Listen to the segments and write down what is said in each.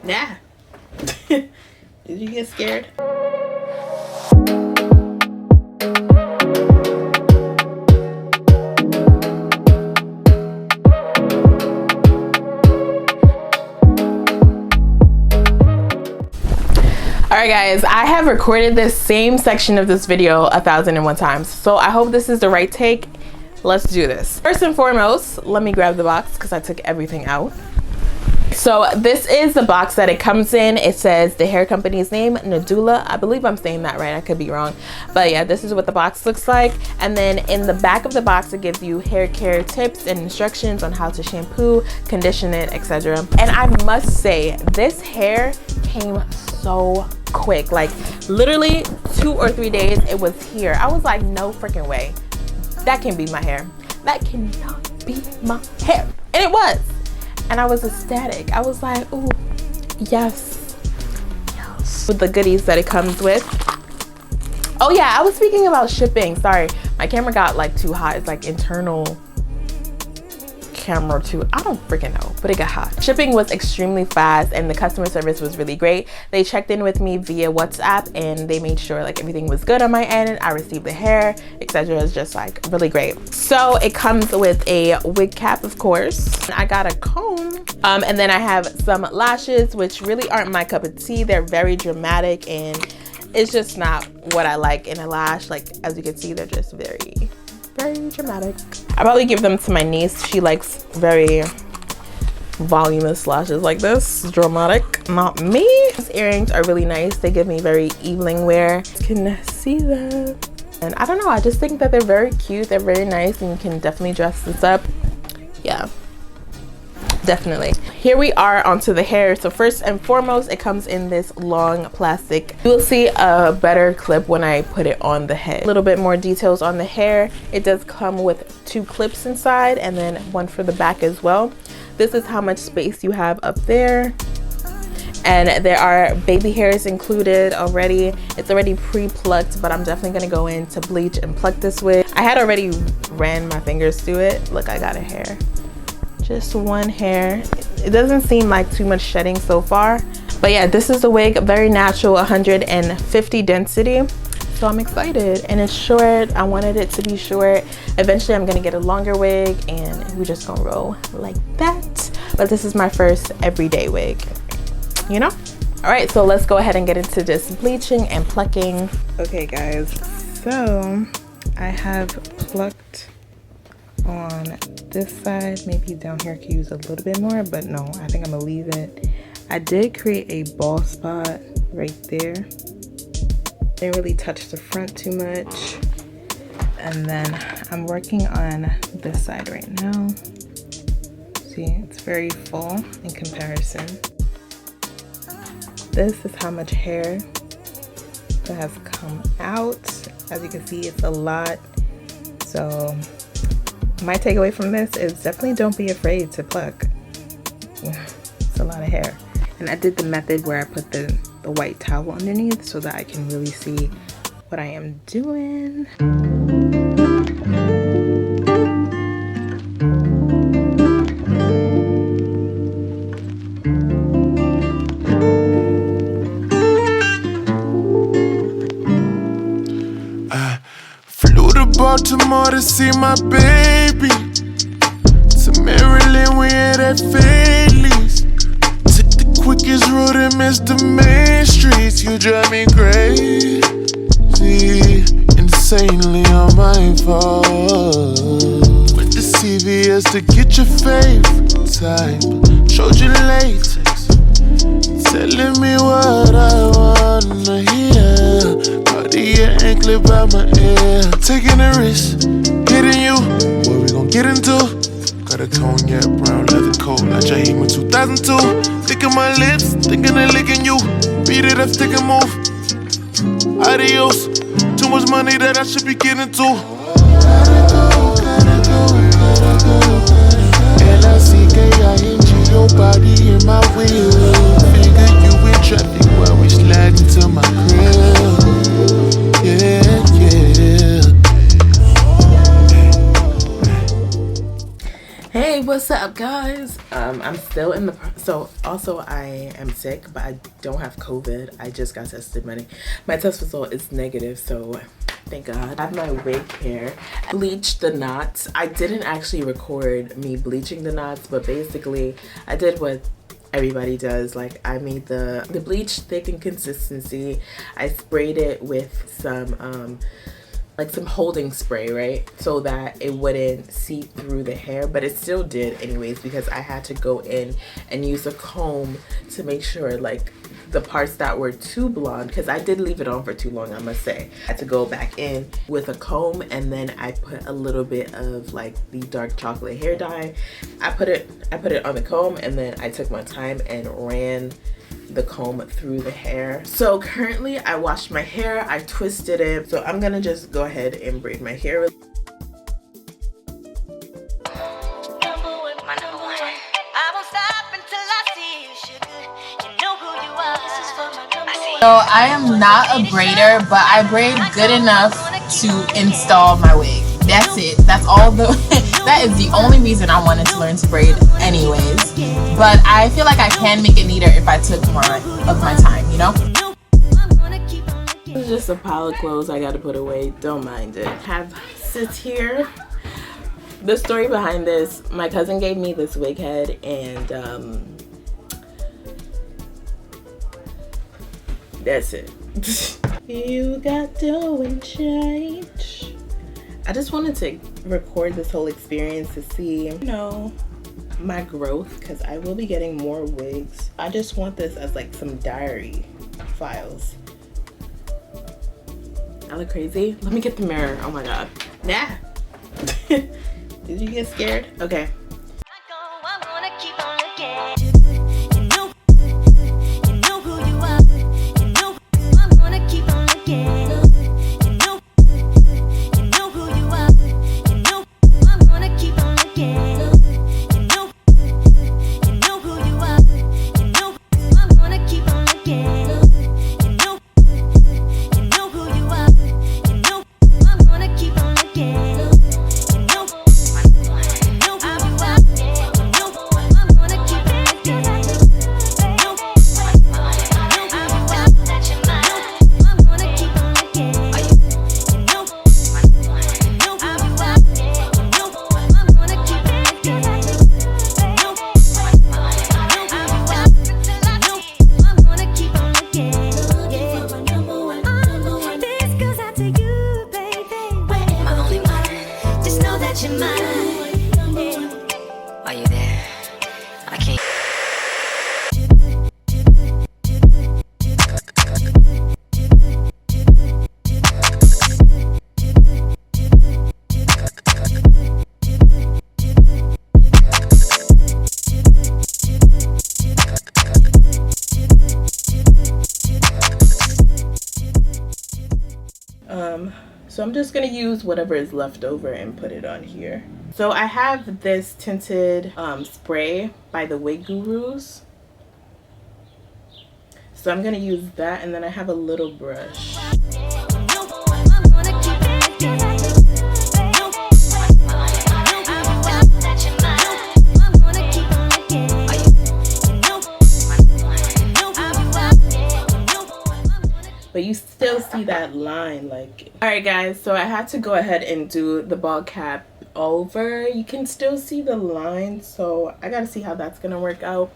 Yeah. Did you get scared? Alright guys, I have recorded this same section of this video 1,001 times, so I hope this is the right take. Let's do this. First and foremost, let me grab the box because I took everything out. So this is the box that it comes in. It says the hair company's name, Nadula. I believe I'm saying that right. I could be wrong. But yeah, this is what the box looks like. And then in the back of the box, it gives you hair care tips and instructions on how to shampoo, condition it, etc. And I must say, this hair came so quick. Like literally 2 or 3 days, it was here. I was like, no freaking way. That can be my hair. That cannot be my hair. And it was. And I was ecstatic. I was like, ooh, yes, yes. With the goodies that it comes with. Oh yeah, I was speaking about shipping. Sorry, my camera got like too hot. It's like internal camera too. I don't freaking know, but it got hot. Shipping was extremely fast and the customer service was really great. They checked in with me via WhatsApp and they made sure like everything was good on my end. I received the hair, etc. It's just like really great. So it comes with a wig cap, of course. I got a comb and then I have some lashes, which really aren't my cup of tea. They're very dramatic and it's just not what I like in a lash. Like as you can see, they're just very dramatic. I probably give them to my niece. She likes very voluminous lashes like this. Dramatic, not me. These earrings are really nice. They give me very evening wear. You can see them. And I don't know, I just think that they're very cute. They're very nice and you can definitely dress this up. Yeah, definitely. Here we are onto the hair. So first and foremost, it comes in this long plastic. You will see a better clip when I put it on the head. A little bit more details on the hair. It does come with 2 clips inside and then one for the back as well. This is how much space you have up there. And there are baby hairs included already. It's already pre-plucked, but I'm definitely gonna go in to bleach and pluck this wig. I had already ran my fingers through it. Look, I got a hair. Just one hair. It doesn't seem like too much shedding so far, but yeah, this is the wig. Very natural, 150 density, so I'm excited. And it's short. I wanted it to be short. Eventually I'm gonna get a longer wig and we're just gonna roll like that, but this is my first everyday wig, you know. All right, so let's go ahead and get into this bleaching and plucking. Okay guys, so I have plucked on this side. Maybe down here could use a little bit more, but no, I think I'm gonna leave it. I did create a bald spot right there. Didn't really touch the front too much. And then I'm working on this side right now. See, it's very full in comparison. This is how much hair that has come out. As you can see, it's a lot. So my takeaway from this is definitely don't be afraid to pluck. It's a lot of hair. And I did the method where I put the white towel underneath so that I can really see what I am doing. I flew to Baltimore to see my baby. To Maryland, we had at Phillies. Took the quickest route and missed the main streets. You drive me crazy, insanely on my fault. Went to CVS to get your favorite type. Showed you latex, telling me what I wanna hear. Your anklet by my ear, taking a risk, hitting you. What we gon' get into? Got a cognac brown leather coat, like Jaheim in 2002. Licking my lips, thinking of licking you. Beat it up, stick and move. Adios. Too much money that I should be getting to. Gotta go. L-I-C-K-I-N-G, your body in my wheel. Figure you in traffic while we slide into my grill. Yeah. Hey, what's up guys? I'm still in the so also I am sick, but I don't have COVID. I just got tested. My test result is negative, so thank God. I have my wig hair. I bleached the knots. I didn't actually record me bleaching the knots, but basically I did what everybody does. Like, I made the bleach thick in consistency. I sprayed it with some like some holding spray, right, so that it wouldn't seep through the hair, but it still did anyways, because I had to go in and use a comb to make sure, like, the parts that were too blonde, because I did leave it on for too long, I must say. I had to go back in with a comb, and then I put a little bit of like the dark chocolate hair dye. I put it on the comb, and then I took my time and ran the comb through the hair. So currently I washed my hair, I twisted it, so I'm gonna just go ahead and braid my hair. So I am not a braider, but I braid good enough to install my wig. That's it. That's all the that is the only reason I wanted to learn to braid anyways. But I feel like I can make it neater if I took more of my time, you know? This is just a pile of clothes I gotta put away. Don't mind it. Have sits here. The story behind this, my cousin gave me this wig head, and that's it. You got to change. I just wanted to record this whole experience to see, you know, my growth, because I will be getting more wigs. I just want this as like some diary files. I look crazy. Let me get the mirror. Oh my god. Nah. Did you get scared? Okay. So I'm just gonna use whatever is left over and put it on here. So I have this tinted spray by the Wig Gurus. So I'm gonna use that, and then I have a little brush. But you still see that line, like. All right guys, so I had to go ahead and do the ball cap over. You can still see the line, so I gotta see how that's gonna work out.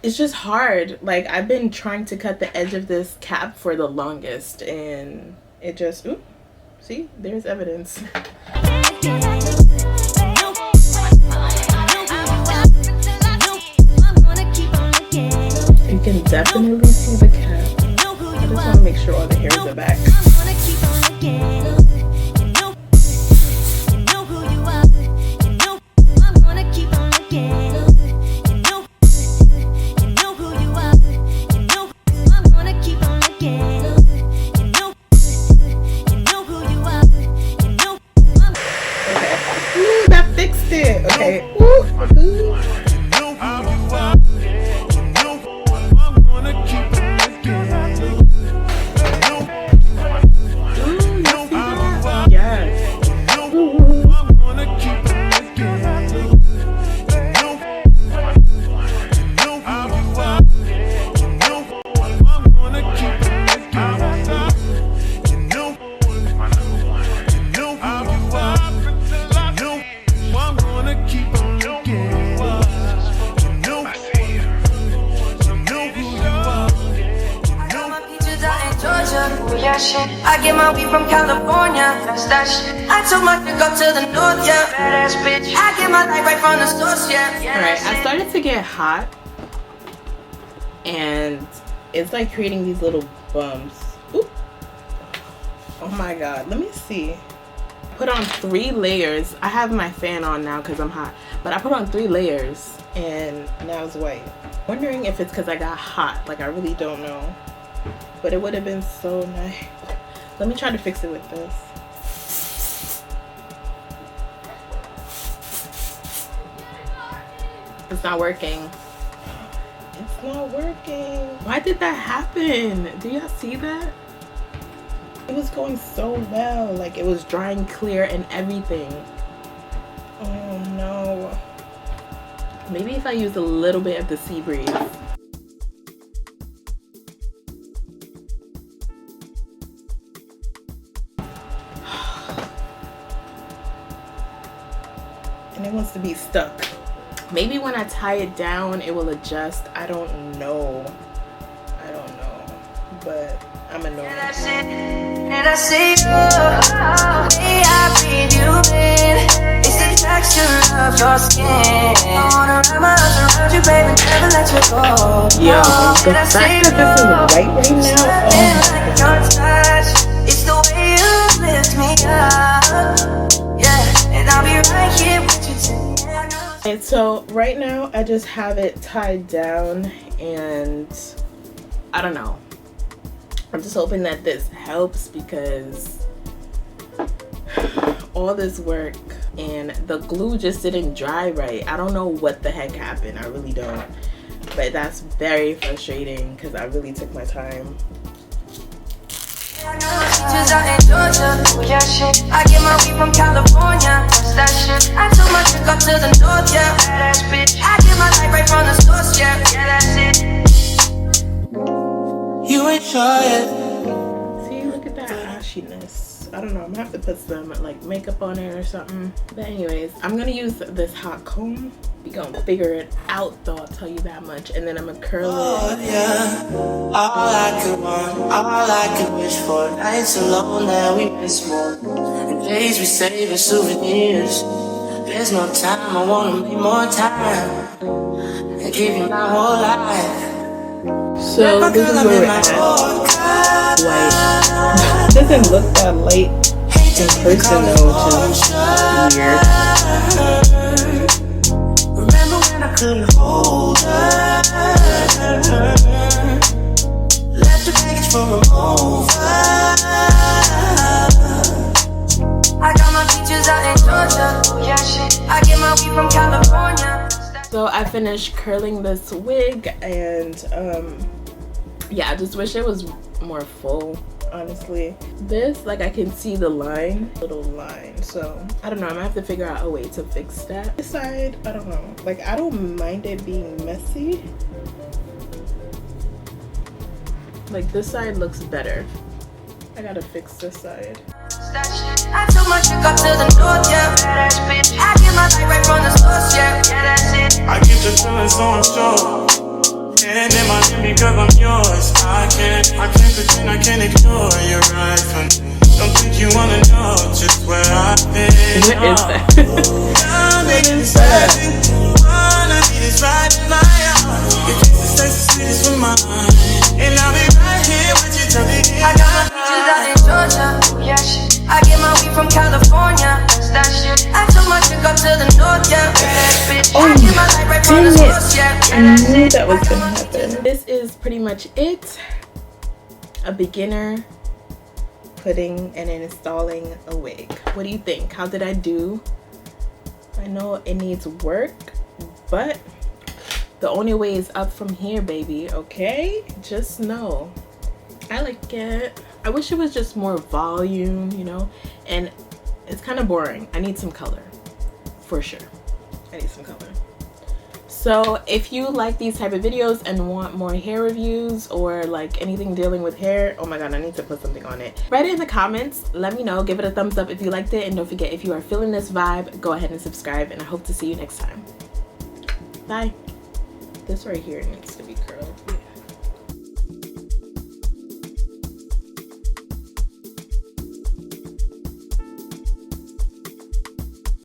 It's just hard. Like, I've been trying to cut the edge of this cap for the longest, and it just, oop, see, there's evidence. You can definitely see the cap. I just want to make sure all the hairs are back. Okay. Ooh, that fixed it. Okay. Ooh. that shit. I get my weed from California, that's that shit. I took my chick up to the north, yeah. Badass bitch. I get my light right from the source, yeah. Alright, I started to get hot. And it's like creating these little bumps. Oop. Oh my god, let me see. Put on 3 layers. I have my fan on now because I'm hot, but I put on 3 layers and now it's white. Wondering if it's because I got hot. Like, I really don't know, but it would have been so nice. Let me try to fix it with this. It's not working. It's not working. Why did that happen? Do y'all see that? It was going so well. Like, it was drying clear and everything. Oh no. Maybe if I use a little bit of the sea breeze. And it wants to be stuck. Maybe when I tie it down, it will adjust. I don't know. But I'm annoyed. And I see you, the way I breathe you in. It's the texture of your skin. I wanna wrap my arms around you, baby, never let you go. Yo, the fact that this is white right now, oh my God. It's the way you lift me up. Yeah, and I'll be right here with you tonight. And so right now I just have it tied down, and I don't know. I'm just hoping that this helps because all this work and the glue just didn't dry right. I don't know what the heck happened. I really don't. But that's very frustrating because I really took my time. I get my weed from California, that shit. I took my chick up to the north, yeah. Badass bitch. I get my light right from the source, yeah. Yeah, that's it. You enjoy it. See, look at that ashiness. I don't know. I'm gonna have to put some like makeup on it or something. But anyways, I'm gonna use this hot comb. We gonna figure it out though, I'll tell you that much. And then I'm gonna curl it. Yeah. All I could want, all I could wish for. Nights alone that we miss more. And days we save as souvenirs. There's no time, I wanna make more time. And give you my whole life. So this is where we're at. White. Doesn't look that light in person though, which is weird. Remember when I couldn't hold her? Left the package for a over. I got my beaches out in Georgia. Yeah, shit. I get my weed from California. So I finished curling this wig, and yeah, I just wish it was more full, honestly. This, like, I can see the line, little line, so I don't know. I'm gonna have to figure out a way to fix that. This side, I don't know. Like, I don't mind it being messy. Like, this side looks better. I gotta fix this side. I took my chick up to the north, yeah. Badass bitch. I get my light right from the source, yeah. Yeah, that's it. I get the feeling so I'm sure. And in my name because I'm yours. I can't pretend, I can't ignore you right from me. Don't think you wanna know just where I've been. What is that? What is that? Wanna be this right in my arms. Your kisses taste the sweetest for mine. And I'll be right here with you till the end. I got my beaches out in Georgia. Yeah, shit. I get my weed from California. That's that shit. I took my chick up to the north, yeah. Bitch. Oh, I get my light right from the source, yeah. I knew that was gonna happen. This is pretty much it. A beginner putting and installing a wig. What do you think? How did I do? I know it needs work, but the only way is up from here, baby. Okay? Just know. I like it. I wish it was just more volume, you know, and it's kind of boring. I need some color, for sure. I need some color. So if you like these type of videos and want more hair reviews or like anything dealing with hair, oh my god, I need to put something on it. Write it in the comments. Let me know. Give it a thumbs up if you liked it, and don't forget, if you are feeling this vibe, go ahead and subscribe, and I hope to see you next time. Bye. This right here needs to be curled.